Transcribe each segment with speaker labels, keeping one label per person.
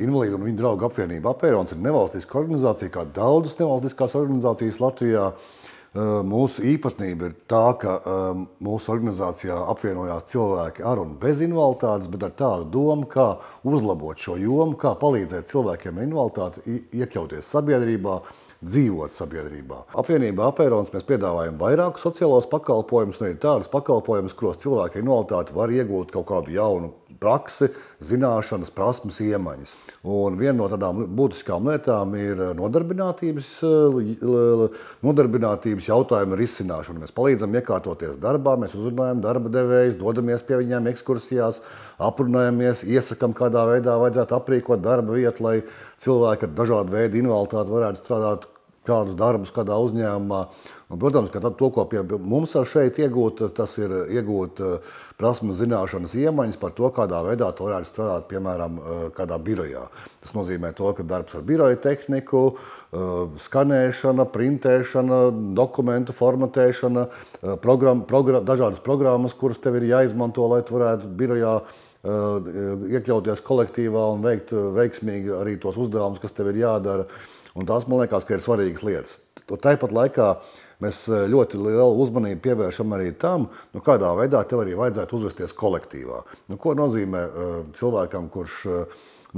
Speaker 1: Invalīdu un viņu draugu apvienība Apērons ir nevalstiska organizācija, kā daudzas nevalstiskās organizācijas Latvijā. Mūsu īpatnība ir tā, ka mūsu organizācijā apvienojās cilvēki ar un bez invaliditātes, bet ar tādu domu, kā uzlabot šo jomu, kā palīdzēt cilvēkiem ar invaliditāti iekļauties sabiedrībā, dzīvot sabiedrībā. Apvienībā Apērons mēs piedāvājam vairākus sociālos pakalpojumus, un ir tādas pakalpojumus, kuros cilvēki ar invaliditāti var iegūt kaut kādu jaunu praksi, zināšanas, prasmes, iemaņas. Un viena no tādām būtiskām lietām ir nodarbinātības jautājumu risināšana. Mēs palīdzam iekārtoties darbā, mēs uzrunājam darba devējus, dodamies pie viņiem ekskursijās, aprunājamies, iesakam, kādā veidā vajadzētu aprīkot darba vietu, lai cilvēki ar dažādu veidu invaliditāti varētu strādāt kādus darbus kādā uzņēmumā. Un, protams, ka to, ko pie mums var šeit iegūt, tas ir iegūt prasmes, zināšanas, iemaņas par to, kādā veidā to varētu strādāt, piemēram, kādā birojā. Tas nozīmē to, ka darbs ar biroja tehniku, skanēšana, printēšana, dokumentu formatēšana, dažādas programmas, kuras tev ir jāizmanto, lai tu varētu birojā iekļauties kolektīvā un veikt veiksmīgi arī tos uzdevumus, kas tev ir jādara. Un tās, man liekas, ka ir svarīgas lietas. Tāpat laikā mēs ļoti lielu uzmanību pievēršam arī tam, kādā veidā tev arī vajadzētu uzvesties kolektīvā. Ko nozīmē cilvēkam, kurš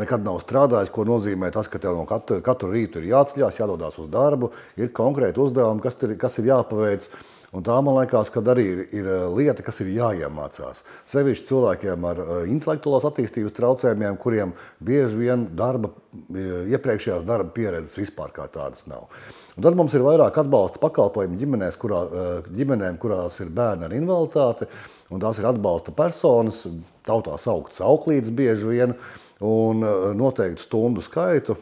Speaker 1: nekad nav strādājis, ko nozīmē tas, ka tev katru rītu ir jāceļās, jādodās uz darbu, ir konkrēti uzdevumi, kas ir jāpaveic. Un tā, man liekas, ka arī ir lieta, kas ir jāiemācās. Sevišķi cilvēkiem ar intelektuālās attīstības traucējumiem, kuriem bieži vien iepriekšējās darba pieredzes vispār kā tādas nav. Un tad mums ir vairāk atbalsta pakalpojumu ģimenēm, kurās ir bērni ar invaliditāti, un tās ir atbalsta personas, tautā sauktas auklītes bieži vien, un noteiktu stundu skaitu,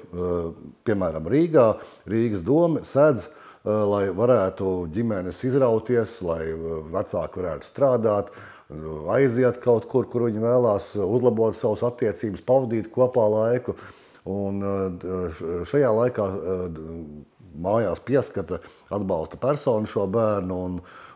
Speaker 1: piemēram, Rīgas doma sedz, lai varētu ģimenes izrauties, lai vecāki varētu strādāt, aiziet kaut kur, kur viņi vēlās, uzlabot savas attiecības, pavadīt kopā laiku. Un šajā laikā mājās pieskata atbalsta personu šo bērnu,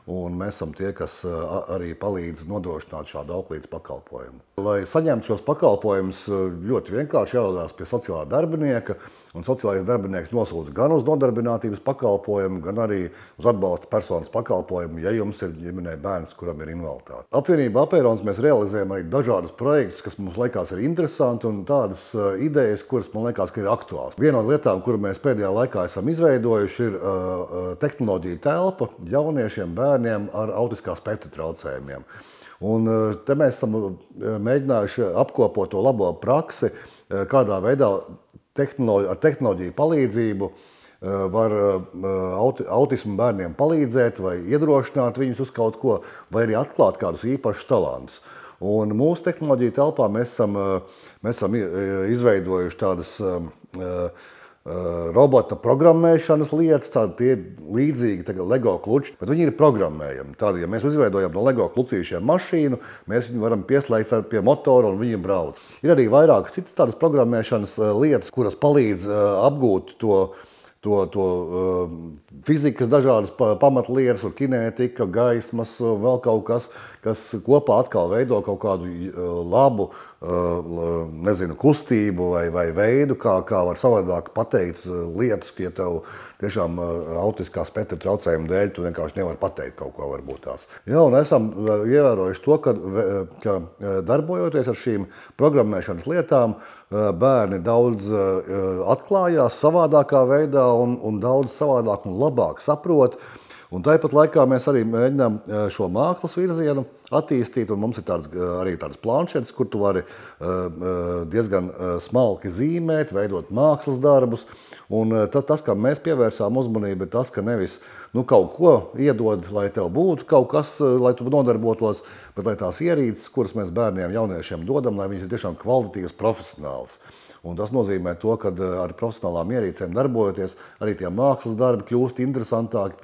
Speaker 1: un mēs esam tie, kas arī palīdz nodrošināt šādu auklītes pakalpojumu. Lai saņemtu šos pakalpojumus, ļoti vienkārši jādodas pie sociālā darbinieka, un sociālais darbinieks nosūta gan uz nodarbinātības pakalpojumu, gan arī uz atbalsta personas pakalpojumu, ja jums ir ģimenē bērns, kuram ir invaliditāte. Apvienībā Apērons mēs realizējam arī dažādus projektus, kas mums liekas ir interesanti, un tādas idejas, kuras man liekas, ka ir aktuāls. Viena no lietām, kuru mēs pēdējā laikā esam izveidojuši, ir tehnoloģija telpa jauniešiem bērniem ar autiskā spektra traucējumiem. Un te mēs esam mēģinājuši apkopot to labo praksi, kādā veidā ar tehnoloģiju palīdzību var autismu bērniem palīdzēt vai iedrošināt viņus uz kaut ko, vai arī atklāt kādus īpašus talantus. Un mūsu tehnoloģiju telpā mēs esam izveidojuši tādas robota programmēšanas lietas, tie ir līdzīgi Lego kluči, bet viņi ir programmējami. Tādi, ja mēs izveidojam no Lego klucīšiem mašīnu, mēs viņu varam pieslēgt pie motora un viņi brauc. Ir arī vairākas citas tādas programmēšanas lietas, kuras palīdz apgūt to fizikas dažādas pamatlietas, kinētika, gaismas, vēl kaut kas, kas kopā atkal veido kaut kādu labu, kustību vai veidu, kā var savādāk pateikt lietas, ja tev tiešām autiskā spektra traucējuma dēļ tu vienkārši nevari pateikt kaut ko varbūt tās. Jā, un esam ievērojuši to, ka darbojoties ar šīm programmēšanas lietām, bērni daudz atklājās savādākā veidā un daudz savādāk un labāk saprot. Un tāpat laikā mēs arī mēģinām šo mākslas virzienu attīstīt, un mums ir arī tādas planšetes, kur tu vari diezgan smalki zīmēt, veidot mākslas darbus. Un tas, kam mēs pievērsām uzmanību, ir tas, ka nevis kaut ko iedod, lai tev būtu kaut kas, lai tu nodarbotos, bet lai tās ierīces, kuras mēs bērniem, jauniešiem dodam, lai viņas ir tiešām kvalitatīvas profesionāls. Un tas nozīmē to, ka ar profesionālām ierīcēm darbojoties, arī tie mākslas darbi kļūst interesantāki,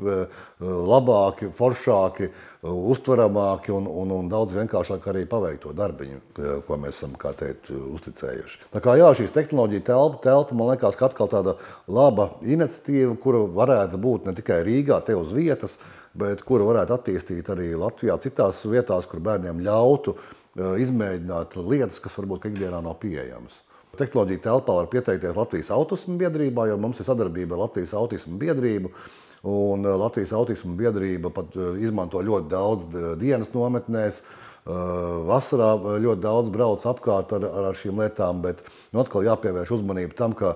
Speaker 1: labāki, foršāki, uztveramāki un daudz vienkāršāk arī paveikt to darbiņu, ko mēs esam, kā teikt, uzticējuši. Tā kā jā, šīs tehnoloģija telpa, man liekas, ka atkal tāda laba iniciatīva, kura varētu būt ne tikai Rīgā, te uz vietas, bet kuru varētu attīstīt arī Latvijā citās vietās, kur bērniem ļautu izmēģināt lietas, kas varbūt ikdienā nav pieejamas. Tehnoloģija telpā var pieteikties Latvijas autismu biedrībā, jo mums ir sadarbība ar Latvijas autismu biedrību. Un Latvijas autismu biedrība pat izmanto ļoti daudz dienas nometnēs. Vasarā ļoti daudz brauc apkārt ar šīm lietām, bet atkal jāpievērš uzmanība tam, ka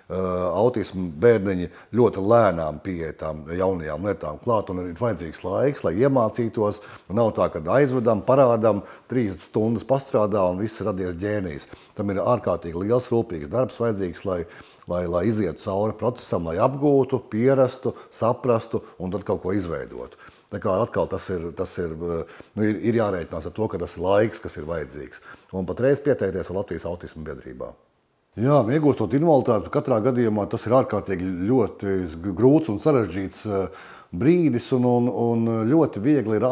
Speaker 1: autismu bērniņi ļoti lēnām pieeja tām jaunajām lietām klāt, un ir vajadzīgs laiks, lai iemācītos. Nav tā, ka aizvedam, parādam, 3 stundas pastrādā un viss ir radies ģēnijs. Tam ir ārkārtīgi liels, rūpīgs darbs vajadzīgs, lai izietu cauri procesam, lai apgūtu, pierastu, saprastu un tad kaut ko izveidotu. Tā kā atkal ir jārēķinās ar to, ka tas ir laiks, kas ir vajadzīgs. Un patreiz pieteikties Latvijas autismu biedrībā. Jā, iegūstot invaliditāti, katrā gadījumā tas ir ārkārtīgi ļoti grūts un sarežģīts brīdis un ļoti viegli ir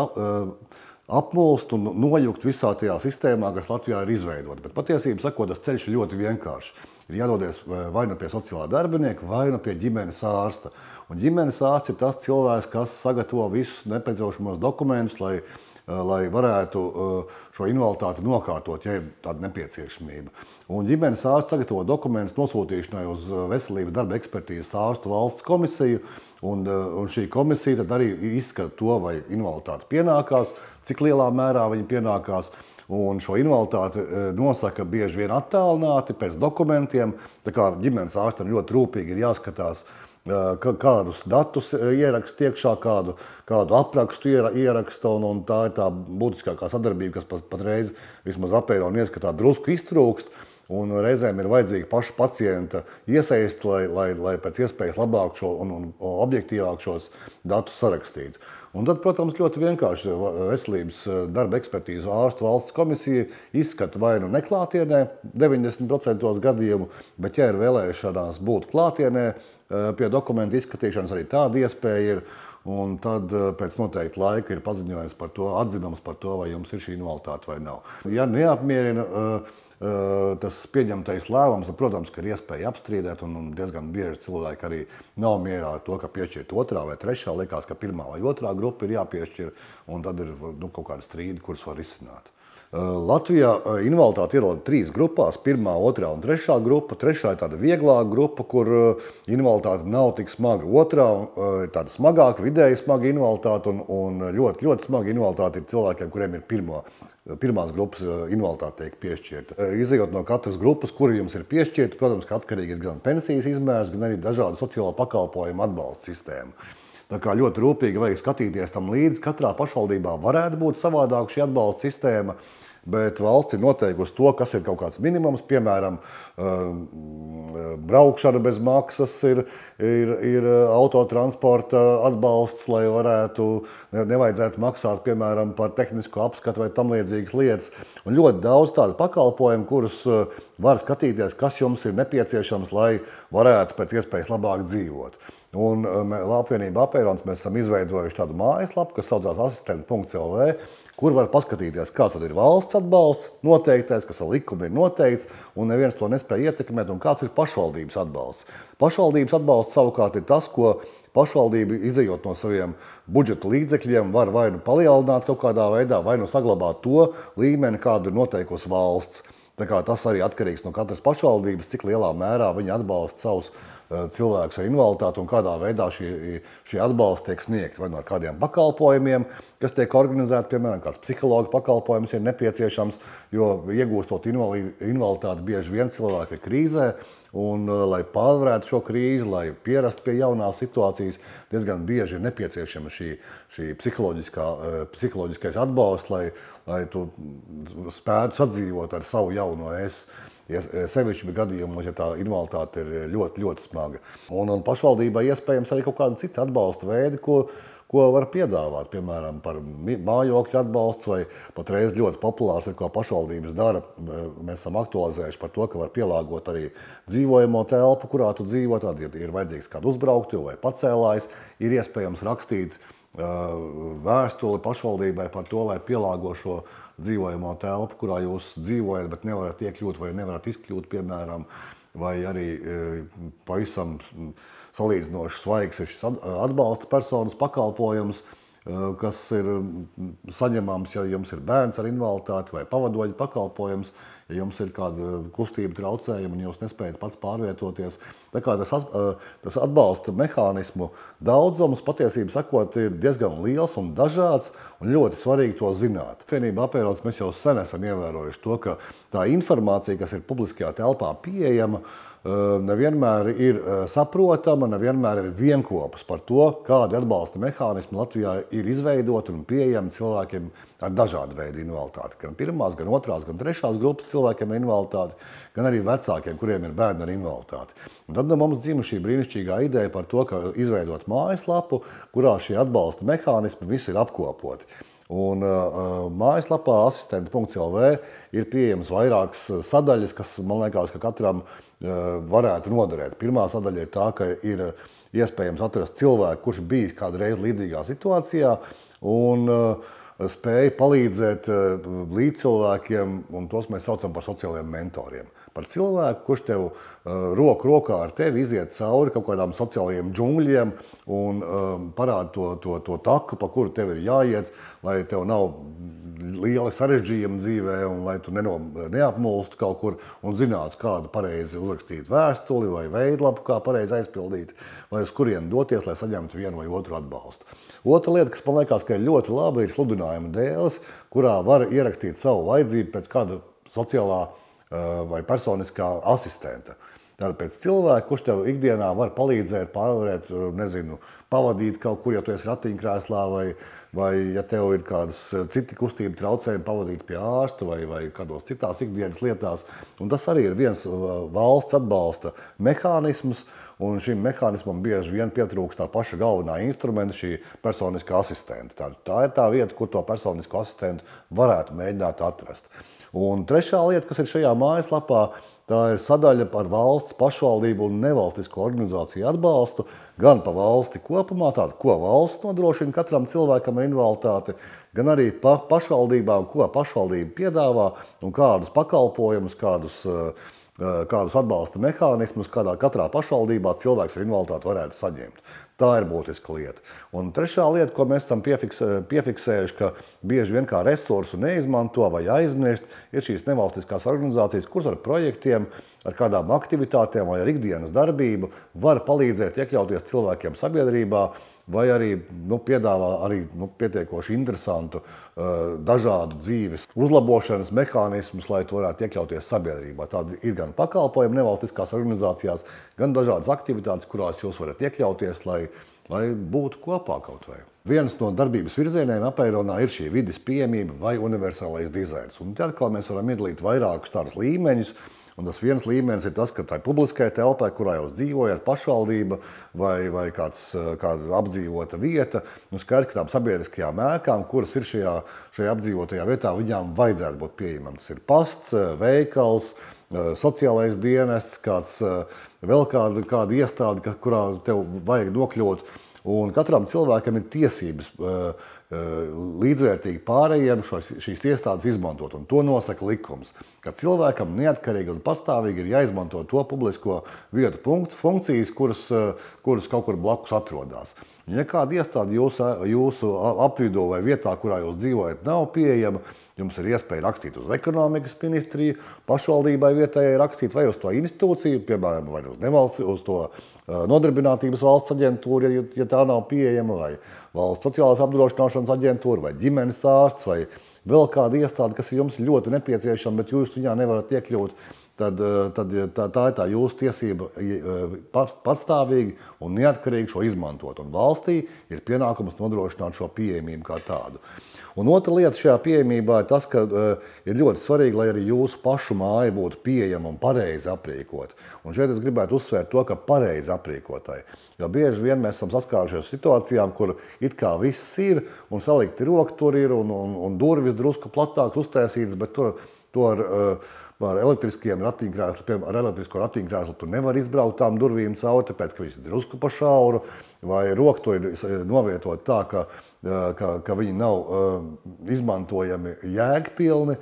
Speaker 1: apmulst un nojukt visā tajā sistēmā, kas Latvijā ir izveidota. Bet patiesībā sakot, tas ceļš ir ļoti vienkāršs. Ir jādodies vai nu pie sociālā darbinieka, vai nu pie ģimenes ārsta. Un ģimenes ārsts ir tas cilvēks, kas sagatavo visus nepieciešamos dokumentus, lai varētu šo invaliditāti nokārtot, ja ir tāda nepieciešamība. Un ģimenes ārsts sagatavo dokumentus nosūtīšanai uz veselības darba ekspertīzes ārstu valsts komisiju, un šī komisija tad arī izskata to, vai invaliditāte pienākās, cik lielā mērā viņa pienākās. Un šo invaliditāti nosaka bieži vien attālināti pēc dokumentiem. Tā kā ģimenes ārstam ļoti rūpīgi ir jāskatās, kādus datus ieraksta iekšā, kādu aprakstu ieraksta, un tā ir tā būtiskākā sadarbība, kas patreiz vismaz apēron ieskatā drusku iztrūkst. Un reizēm ir vajadzīga paša pacienta iesaist, lai pēc iespējas labāk un objektīvāk šos datus sarakstītu. Un tad, protams, ļoti vienkārši veselības darba ekspertīzu ārstu valsts komisija izskata vai nu neklātienē 90% gadījumu, bet ja ir vēlēšanās būt klātienē pie dokumentu izskatīšanas, arī tāda iespēja ir. Un tad pēc noteikta laika ir paziņojums par to, atzinums par to, vai jums ir šī invaliditāte vai nav. Ja neapmierina tas pieņemtais lēmums, tad, protams, ka ir iespēja apstrīdēt, un diezgan bieži cilvēki arī nav mierā ar to, ka piešķirt 2. vai 3. Likās, ka 1. vai 2. grupa ir jāpiešķir, un tad ir kaut kādi strīdi, kurus var risināt. Latvijā invaliditāte iedala 3 grupās, 1., 2. un 3. grupa. 3. ir tāda vieglāka grupa, kur invaliditāte nav tik smaga. 2. ir tāda smagāka, vidēji smaga invaliditāte, un ļoti, ļoti smaga invaliditāte ir cilvēkiem, kuriem ir pirmās grupas invaliditāte tiek piešķirta. Izejot no katras grupas, kuri jums ir piešķirta, protams, ka atkarīgi ir gan pensijas izmērs, gan arī dažādu sociālo pakalpojumu atbalsta sistēmu. Tā kā ļoti rūpīgi vajag skatīties tam līdzi. Katrā pašvaldībā varētu būt savādāk šī atbalsta sistēma, bet valsts ir noteikusi to, kas ir kaut kāds minimums. Piemēram, braukšana bez maksas ir autotransporta atbalsts, lai nevajadzētu maksāt, piemēram, par tehnisko apskatu vai tam līdzīgas lietas. Un ļoti daudz tādu pakalpojumu, kurus var skatīties, kas jums ir nepieciešams, lai varētu pēc iespējas labāk dzīvot. Un apvienība Apērons mēs esam izveidojuši tādu mājaslapu, kas saucās asistenti.lv, kur var paskatīties, kāds tad ir valsts atbalsts noteiktais, kas ar likumu ir noteikts, un neviens to nespēja ietekmēt, un kāds ir pašvaldības atbalsts. Pašvaldības atbalsts savukārt ir tas, ko pašvaldība, izejot no saviem budžeta līdzekļiem, var vai nu palielināt kaut kādā veidā, vai nu saglabāt to līmeni, kādu ir noteikusi valsts. Tā kā tas arī atkarīgs no katras pašvaldības, cik lielā mērā viņi atbalsta savus cilvēkus ar invaliditāti un kādā veidā šie atbalsti tiek sniegti, vai no kādiem pakalpojumiem, kas tiek organizēti, piemēram, kāds psihologa pakalpojums ir nepieciešams, jo iegūstot invaliditāti bieži vien cilvēki ir krīzē, un lai pārvarētu šo krīzi, lai pierastu pie jaunās situācijas, diezgan bieži ir nepieciešama šī psiholoģiskais atbalsts, lai tu spētu sadzīvot ar savu jauno es. Sevišķi gadījumos, ja tā invaliditāte ir ļoti, ļoti smaga. Un pašvaldībai iespējams arī kaut kāda cita atbalsta veidi, ko var piedāvāt, piemēram, par mājokļu atbalsts, vai patreiz ļoti populārs ir, ko pašvaldības dara. Mēs esam aktualizējuši par to, ka var pielāgot arī dzīvojamo telpu, kurā tu dzīvo, tad ir vajadzīgs kādu uzbrauktu vai pacēlājs, ir iespējams rakstīt vēstuli pašvaldībai par to, lai pielāgo šo dzīvojamo telpu, kurā jūs dzīvojat, bet nevarat iekļūt vai nevarat izkļūt, piemēram, vai arī pavisam salīdzinoši svaigs ir šis atbalsta personas pakalpojums, kas ir saņemams, ja jums ir bērns ar invaliditāti vai pavadoņa pakalpojums, ja jums ir kāda kustība traucējuma un jūs nespējat pats pārvietoties. Tā kā tas atbalsta mehānismu daudzums, patiesībā sakot, ir diezgan liels un dažāds, un ļoti svarīgi to zināt. Apvienībā apvienots mēs jau sen esam ievērojuši to, ka tā informācija, kas ir publiskajā telpā pieejama, nevienmēr ir saprotama, nevienmēr ir vienkopas par to, kādi atbalsta mehānismi Latvijā ir izveidoti un pieejami cilvēkiem ar dažādu veidu invaliditāti. Gan pirmās, gan otrās, gan trešās grupas cilvēkiem ar invaliditāti, gan arī vecākiem, kuriem ir bērni ar invaliditāti. Un tad mums dzima šī brīnišķīgā ideja par to, ka izveidot mājaslapu, kurā šie atbalsta mehānismi visi ir apkopoti. Un mājaslapā asistenti.lv ir pieejams vairākas sadaļas, kas, man liekas, ka katram varētu noderēt. Pirmā sadaļa ir tā, ka ir iespējams atrast cilvēku, kurš bijis kādreiz līdzīgā situācijā un spēja palīdzēt līdzcilvēkiem, un tos mēs saucam par sociālajiem mentoriem. Par cilvēku, kurš tev roku rokā ar tevi iziet cauri kaut kādām sociālajiem džungļiem un parāda to taku, pa kuru tev ir jāiet, lai tev nav lieli sarežģījumi dzīvē un lai tu neapmulstu kaut kur un zinātu, kādu pareizi uzrakstīt vēstuli vai veidlapu, kā pareizi aizpildīt, vai uz kurienu doties, lai saņemtu vienu vai otru atbalstu. Otra lieta, kas man liekas, ka ir ļoti laba, ir sludinājuma dēles, kurā var ierakstīt savu vajadzību pēc kāda sociālā vai personiskā asistenta. Tātad pēc cilvēka, kurš tev ikdienā var palīdzēt, pārvarēt, nezinu, pavadīt kaut kur, ja tu esi ratiņkrēslā vai ja tev ir kādas citi kustību traucējumi, pavadīt pie ārsta vai kādos citās ikdienas lietās. Un tas arī ir viens valsts atbalsta mehānisms, un šim mehānismam bieži vien pietrūkst tā paša galvenā instrumenta, šī personiskā asistenta. Tā ir tā vieta, kur to personisko asistentu varētu mēģināt atrast. Un trešā lieta, kas ir šajā mājaslapā, tā ir sadaļa par valsts, pašvaldību un nevalstisko organizāciju atbalstu, gan pa valsti kopumā, tādu, ko valsts nodrošina katram cilvēkam ar invaliditāti, gan arī pa pašvaldībām, ko pašvaldība piedāvā un kādus pakalpojumus, kādus atbalsta mehānismus, kādā katrā pašvaldībā cilvēks ar invaliditāti varētu saņemt. Tā ir būtiska lieta. Un trešā lieta, ko mēs esam piefiksējuši, ka bieži vien kā resursu neizmanto vai aizmirst, ir šīs nevalstiskās organizācijas, kuras ar projektiem, ar kādām aktivitātēm vai ar ikdienas darbību var palīdzēt iekļauties cilvēkiem sabiedrībā, vai arī piedāvā arī pietiekoši interesantu dažādu dzīves uzlabošanas mehānismus, lai tu varētu iekļauties sabiedrībā. Tādi ir gan pakalpojumi nevalstiskās organizācijās, gan dažādas aktivitātes, kurās jūs varat iekļauties, lai būtu kopā kaut vai. Viens no darbības virzieniem Apeironā ir šī vides pieejamība vai universālais dizains. Un te atkal mēs varam iedalīt vairākus tādus līmeņus. Un tas viens līmenis ir tas, ka tā publiskajā telpā, kurā jūs dzīvojat, pašvaldība vai kāda apdzīvota vieta, skaidrs, ka tām sabiedriskajām ēkām, kuras ir šajā apdzīvotajā vietā, viņām vajadzētu būt pieejamam. Tas ir pasts, veikals, sociālais dienests, vēl kāda iestāde, kurā tev vajag nokļūt. Un katram cilvēkam ir tiesības līdzvērtīgi pārējiem šīs iestādes izmantot, un to nosaka likums, ka cilvēkam neatkarīgi un pastāvīgi ir jāizmanto to publisko vietu funkcijas, kuras kaut kur blakus atrodas. Ja kāda iestāde jūsu apvidū vai vietā, kurā jūs dzīvojat, nav pieejama, jums ir iespēja rakstīt uz ekonomikas ministriju, pašvaldībai vietējai rakstīt vai uz to institūciju, piemēram, vai uz to nodarbinātības valsts aģentūru, ja tā nav pieejama, vai valsts sociālās apdrošināšanas aģentūra, vai ģimenes ārsts, vai vēl kāda iestāde, kas ir jums ļoti nepieciešama, bet jūs viņā nevarat iekļūt, tad tā ir tā jūsu tiesība patstāvīgi un neatkarīgi šo izmantot. Un valstī ir pienākums nodrošināt šo pieejamību kā tādu. Un otra lieta šajā pieejamībā ir tas, ka ir ļoti svarīgi, lai arī jūsu pašu māja būtu pieejama un pareizi aprīkot. Un šeit es gribētu uzsvērt to, ka pareizi aprīkotai. Jo bieži vien mēs esam saskārušies situācijām, kur it kā viss ir un salikti roki tur ir un durvis drusku platāks uztaisītas, bet tur ar elektriskiem ratiņkrēslu, ar elektrisko ratiņkrēslu tu nevar izbraukt tām durvīm cauri, tāpēc, ka viņš ir drusku pa šauru, vai roka to ir novietot tā, ka viņi nav izmantojami jēgpilni.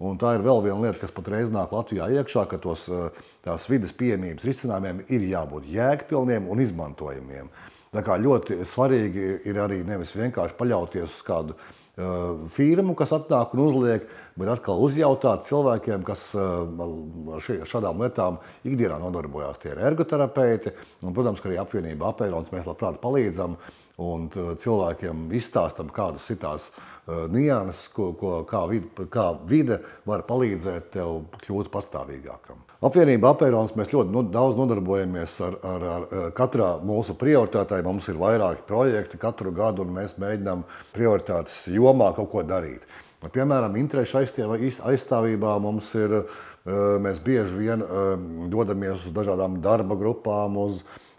Speaker 1: Un tā ir vēl viena lieta, kas patreiz nāk Latvijā iekšā, ka tās vides pieejamības risinājumiem ir jābūt jēgpilniem un izmantojamiem. Tā kā ļoti svarīgi ir arī nevis vienkārši paļauties uz kādu firmu, kas atnāk un uzliek, bet atkal uzjautāt cilvēkiem, kas ar šādām lietām ikdienā nodarbojās. Tie ir ergoterapeiti, un, protams, ka arī apvienība Apeirons mēs labprāt palīdzam un cilvēkiem izstāstam, kādas ir tās nianses, kā vide var palīdzēt tev kļūt pastāvīgākam. Apvienība Apeirons mēs ļoti daudz nodarbojamies ar katrā mūsu prioritātei. Mums ir vairāki projekti katru gadu, un mēs mēģinām prioritātes jomā kaut ko darīt. Piemēram, interešu aizstāvībā mēs bieži vien dodamies uz dažādām darba grupām,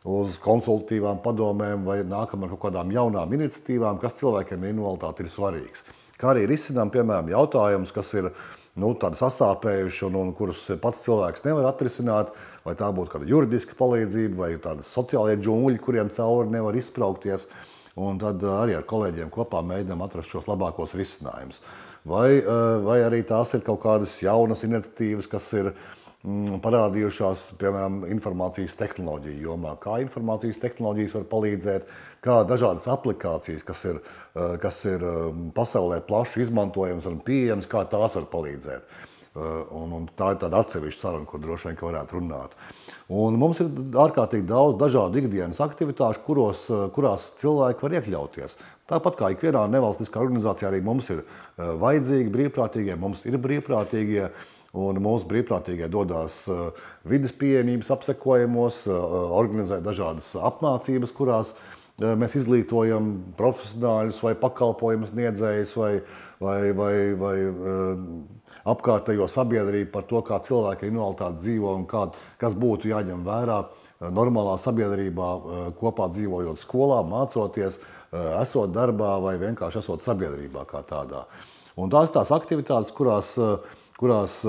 Speaker 1: uz konsultatīvām padomēm vai nākam ar kaut kādām jaunām iniciatīvām, kas cilvēkiem ar invaliditāti ir svarīgs. Kā arī risinām, piemēram, jautājumus, kas ir tādi sasāpējuši un kurus pats cilvēks nevar atrisināt, vai tā būtu kāda juridiska palīdzība, vai tāda sociālie džungļi, kuriem cauri nevar izspraukties. Un tad arī ar kolēģiem kopā mēģinām atrast šos labākos risinājumus. Vai arī tās ir kaut kādas jaunas iniciatīvas, kas ir parādījušās, piemēram, informācijas tehnoloģiju jomā. Kā informācijas tehnoloģijas var palīdzēt, kā dažādas aplikācijas, kas ir pasaulē plaši izmantojamas un pieejamas, kā tās var palīdzēt. Un tā ir tāda atsevišķa saruna, kur droši vien varētu runāt. Un mums ir ārkārtīgi daudz dažādu ikdienas aktivitāšu, kurās cilvēki var iekļauties. Tāpat kā ikvienā nevalstiskā organizācijā, arī mums ir vajadzīgi brīvprātīgie, mums ir brīvprātīgie. Un mūsu brīvprātīgie dodas vides pieejamības apsekojumos, organizē dažādas apmācības, kurās mēs izglītojam profesionāļus vai pakalpojumu sniedzējus vai apkārtējo sabiedrību par to, kā cilvēki ar invaliditāti dzīvo un kas būtu jāņem vērā normālā sabiedrībā, kopā dzīvojot skolā, mācoties, esot darbā vai vienkārši esot sabiedrībā kā tādā. Un tās aktivitātes, kurās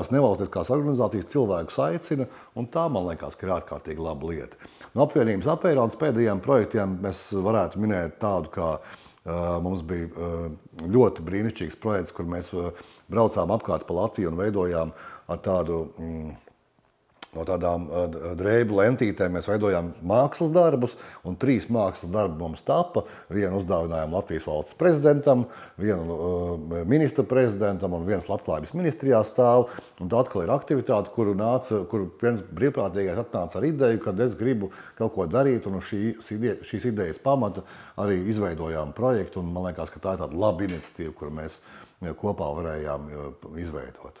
Speaker 1: nevalstiskās organizācijas cilvēkus aicina, un tā, man liekas, ir ārkārtīgi laba lieta. No apvienības Apeirons pēdējiem projektiem mēs varētu minēt tādu, kā mums bija ļoti brīnišķīgs projekts, kur mēs braucām apkārt pa Latviju un veidojām ar tādu no tādām drēbu lentītēm mēs veidojām mākslas darbus, un 3 mākslas darbi mums tapa. Vienu uzdāvinājām Latvijas valsts prezidentam, vienu ministru prezidentam un viens labklājības ministrijā stāv. Un tā atkal ir aktivitāte, kur viens brīvprātīgais atnāca ar ideju, kad es gribu kaut ko darīt, un uz šīs idejas pamata arī izveidojām projektu. Un man liekas, ka tā ir tāda laba iniciatīva, kuru mēs kopā varējām izveidot.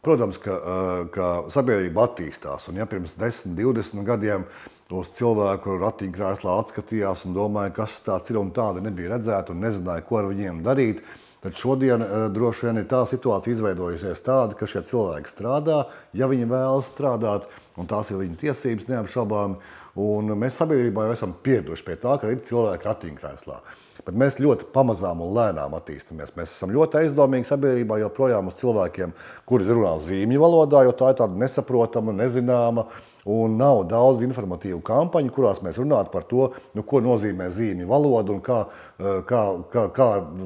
Speaker 1: Protams, ka sabiedrība attīstās, un ja pirms 10, 20 gadiem uz cilvēku ratiņkrēslā atskatījās un domāja, kas tāds ir un tāda nebija redzēta un nezināja, ko ar viņiem darīt, tad šodien droši vien ir tā situācija izveidojusies tāda, ka šie cilvēki strādā, ja viņi vēlas strādāt, un tās ir viņu tiesības neapšaubāmi, un mēs sabiedrībā jau esam pieraduši pie tā, ka ir cilvēki ratiņkrēslā. Bet mēs ļoti pamazām un lēnām attīstamies. Mēs esam ļoti aizdomīgi sabiedrībā joprojām uz cilvēkiem, kuri runā zīmju valodā, jo tā ir tāda nesaprotama, nezināma un nav daudz informatīvu kampaņu, kurās mēs runātu par to, ko nozīmē zīmju valoda un kā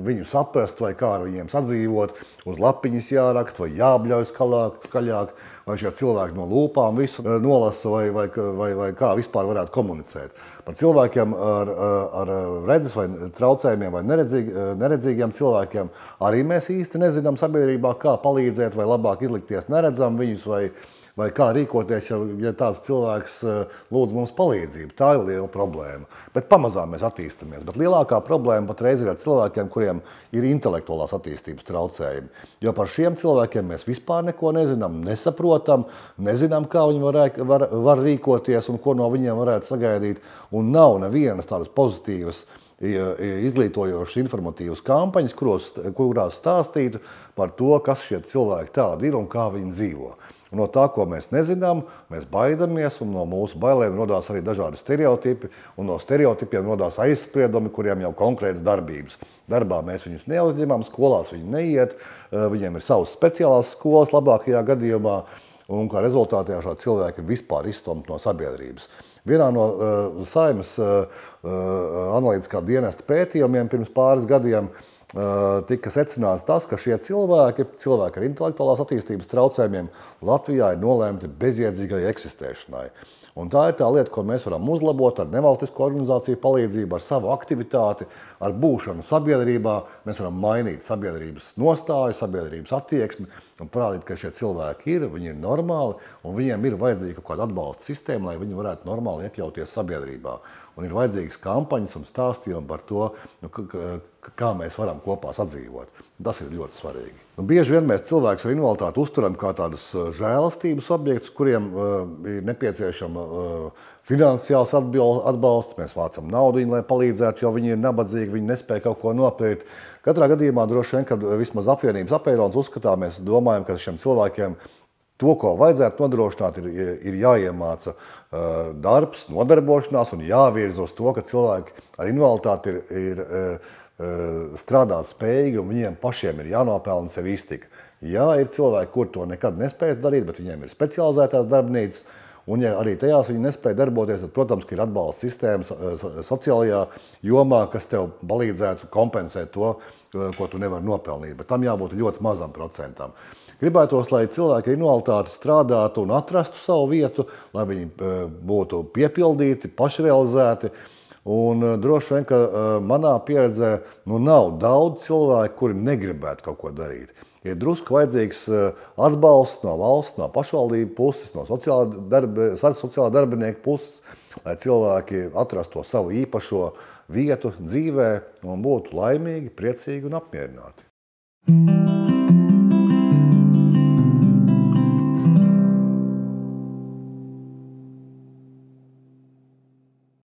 Speaker 1: viņu saprast vai kā ar viņiem sadzīvot. Uz lapiņas jāraksta vai jābļauj skaļāk, vai šie cilvēki no lūpām visu nolasa vai kā vispār varētu komunicēt. Par cilvēkiem ar redzes vai traucējumiem vai neredzīgiem cilvēkiem arī mēs īsti nezinām sabiedrībā, kā palīdzēt vai labāk izlikties neredzam viņus vai kā rīkoties, ja tāds cilvēks lūdz mums palīdzību. Tā ir liela problēma. Bet pamazām mēs attīstamies. Bet lielākā problēma patreiz ir ar cilvēkiem, kuriem ir intelektuālās attīstības traucējumi. Jo par šiem cilvēkiem mēs vispār neko nezinām, nesaprotam, nezinām, kā viņi var rīkoties un ko no viņiem varētu sagaidīt. Un nav nevienas tādas pozitīvas izglītojošas informatīvas kampaņas, kurās stāstītu par to, kas šie cilvēki tādi ir un kā viņi dzīvo. Un no tā, ko mēs nezinām, mēs baidamies, un no mūsu bailēm rodās arī dažādi stereotipi, un no stereotipiem rodās aizspriedumi, kuriem jau konkrētas darbības. Darbā mēs viņus neuzņemam, skolās viņi neiet, viņiem ir savas speciālās skolas labākajā gadījumā, un kā rezultātā šādi cilvēki ir vispār izstumti no sabiedrības. Vienā no Saeimas analītiskā dienesta pētījumiem pirms pāris gadiem tika secināts tas, ka šie cilvēki ar intelektuālās attīstības traucējumiem Latvijā ir nolēmti bezjēdzīgai eksistēšanai. Un tā ir tā lieta, ko mēs varam uzlabot ar nevalstisko organizāciju palīdzību, ar savu aktivitāti, ar būšanu sabiedrībā. Mēs varam mainīt sabiedrības nostāju, sabiedrības attieksmi un parādīt, ka šie cilvēki viņi ir normāli un viņiem ir vajadzīga kaut kāda atbalsta sistēma, lai viņi varētu normāli iekļauties sabiedrībā. Un ir vajadzīgas kampaņas un stāstījumi par to, kā mēs varam kopā sadzīvot. Tas ir ļoti svarīgi. Bieži vien mēs cilvēkus ar invaliditāti uzturam kā tādus žēlastības objektus, kuriem ir nepieciešama finansiāls atbalsts. Mēs vācam naudu, lai palīdzētu, jo viņi ir nabadzīgi, viņi nespēja kaut ko nopirkt. Katrā gadījumā droši vien, kad vismaz apvienības apeironas uzskatā, mēs domājam, ka šiem cilvēkiem to, ko vajadzētu nodrošināt, ir jāiemāca darbs, nodarbošanās un jāvirza uz to, ka cilvēki ar invaliditāti ir strādāt spējīgi un viņiem pašiem ir jānopelna sev iztika. Jā, ir cilvēki, kur to nekad nespējas darīt, bet viņiem ir specializētās darbnīcas, un ja arī tajās viņi nespēja darboties, tad, protams, ka ir atbalsta sistēma sociālajā jomā, kas tev palīdzētu kompensēt to, ko tu nevari nopelnīt, bet tam jābūt ļoti mazam procentam. Gribētos, lai cilvēki ar invaliditāti strādātu un atrastu savu vietu, lai viņi būtu piepildīti, pašrealizēti. Un droši vien, ka manā pieredzē nav daudz cilvēku, kuri negribētu kaut ko darīt. Ir drusku vajadzīgs atbalsts no valsts, no pašvaldību puses, no sociālā darbinieku puses, lai cilvēki atrastu to savu īpašo vietu dzīvē un būtu laimīgi, priecīgi un apmierināti.